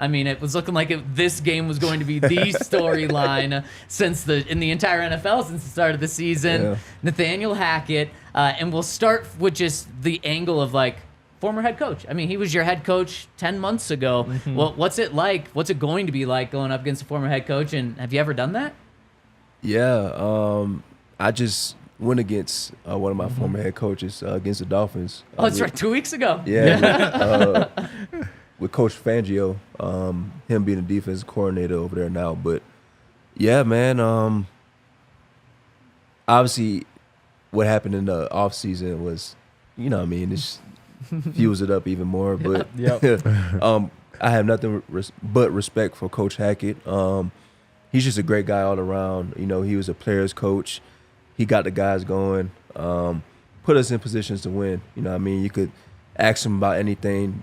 I mean, it was looking like this game was going to be the storyline in the entire NFL since the start of the season. Yeah. Nathaniel Hackett, and we'll start with just the angle of like former head coach. I mean, he was your head coach 10 months ago. Well, what's it like? What's it going to be like going up against a former head coach? And have you ever done that? Yeah, I just went against one of my former head coaches against the Dolphins. Oh, that's right, 2 weeks ago. Yeah, with Coach Fangio, him being the defensive coordinator over there now. But yeah, man, obviously what happened in the offseason was, you know what I mean, it's fuels it up even more. But I have nothing but respect for Coach Hackett. He's just a great guy all around. You know, he was a player's coach. He got the guys going, put us in positions to win. You know what I mean? You could ask him about anything,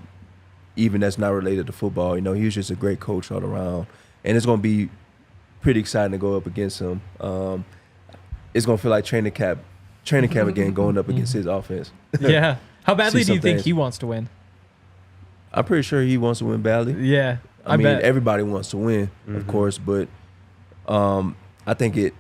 even that's not related to football. You know, he was just a great coach all around. And it's going to be pretty exciting to go up against him. It's going to feel like training camp again going up against his offense. Yeah. How badly do you think he wants to win? I'm pretty sure he wants to win badly. Yeah. I mean, everybody wants to win, of course, but I think it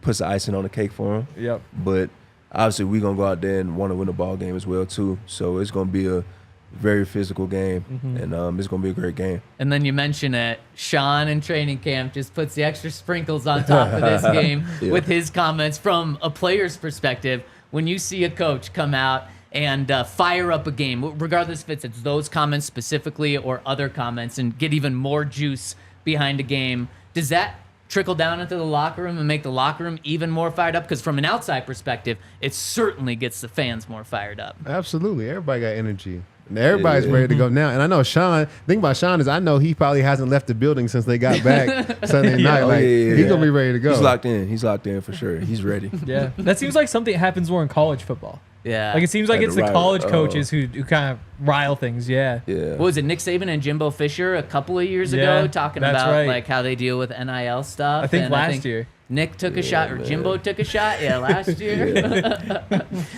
puts the icing on the cake for him. Yep. But obviously, we're going to go out there and want to win the ball game as well, too. So it's going to be a very physical game, and it's going to be a great game. And then you mention it, Sean in training camp just puts the extra sprinkles on top of this game with his comments from a player's perspective. When you see a coach come out and fire up a game, regardless if it's those comments specifically or other comments, and get even more juice behind a game, does that trickle down into the locker room and make the locker room even more fired up? Because from an outside perspective, it certainly gets the fans more fired up. Absolutely. Everybody got energy. And everybody's ready to go now. And I know Sean, the thing about Sean is I know he probably hasn't left the building since they got back Sunday night. He's going to be ready to go. He's locked in for sure. He's ready. Yeah. That seems like something that happens more in college football. Yeah. Like, it seems like it's the college coaches who kind of rile things. Yeah. Yeah. What was it, Nick Saban and Jimbo Fisher a couple of years ago talking about like how they deal with NIL stuff? I think last year. Nick took a shot, or Jimbo took a shot. Yeah, last year.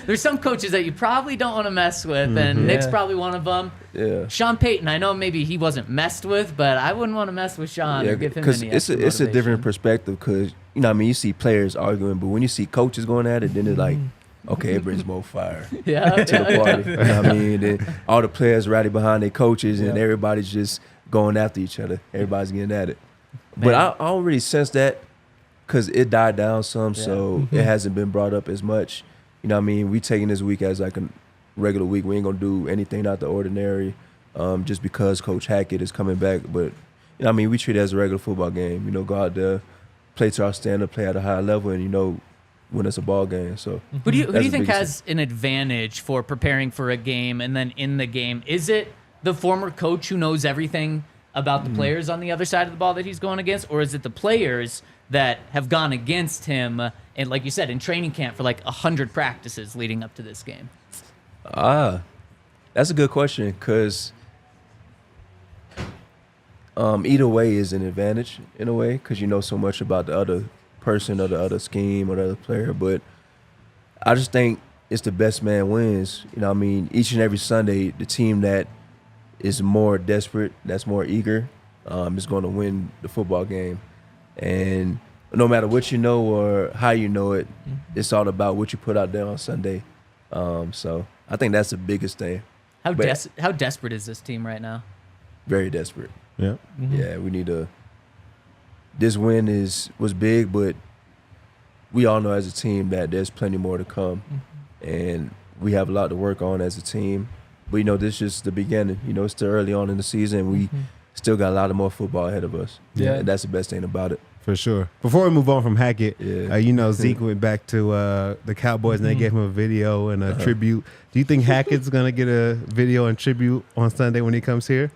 There's some coaches that you probably don't want to mess with, and Nick's probably one of them. Yeah. Sean Payton, I know maybe he wasn't messed with, but I wouldn't want to mess with Sean or give him any extra it's a different motivation. perspective because, you know what I mean, you see players arguing, but when you see coaches going at it, then it's like, okay, it brings more fire to the party. You know what I mean? Then all the players rally behind their coaches, and everybody's just going after each other. Everybody's getting at it. But I don't really sense that because it died down some, so it hasn't been brought up as much. You know what I mean? We taking this week as like a regular week. We ain't going to do anything out the ordinary just because Coach Hackett is coming back. But, you know what I mean? We treat it as a regular football game. You know, go out there, play to our standard, play at a high level, and, you know, when it's a ball game. So who do you think has an advantage for preparing for a game and then in the game? Is it the former coach who knows everything about the players on the other side of the ball that he's going against, or is it the players that have gone against him and, like you said, in training camp for like 100 practices leading up to this game? That's a good question because either way is an advantage in a way because you know so much about the other person or the other scheme or the other player. But I just think it's the best man wins. You know what I mean? Each and every Sunday, the team that is more desperate, that's more eager, is going to win the football game. And no matter what you know or how you know it, it's all about what you put out there on Sunday. So I think that's the biggest thing. How desperate is this team right now? Very desperate. Yeah. Yeah, we need to. This win was big, but we all know as a team that there's plenty more to come, and we have a lot to work on as a team. But you know, this is just the beginning. You know, it's still early on in the season. We still got a lot of more football ahead of us. Yeah, and that's the best thing about it. For sure. Before we move on from Hackett, Yeah. you know, Zeke went back to the Cowboys and they gave him a video and a tribute. Do you think Hackett's going to get a video and tribute on Sunday when he comes here?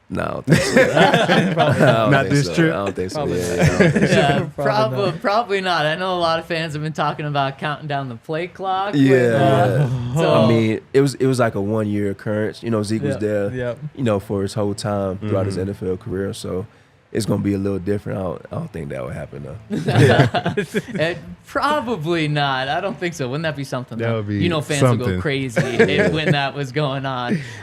No, I don't think so. Not this trip? I don't think so. Probably Yeah, I don't think so. Yeah, probably not. I know a lot of fans have been talking about counting down the play clock. Yeah. So, I mean, it was like a 1 year occurrence. You know, Zeke was there, Yep. you know, for his whole time throughout his NFL career. So it's gonna be a little different. I don't think that would happen though. probably not. I don't think so. Wouldn't that be something? That though? would be You know, fans would go something. crazy when that was going on.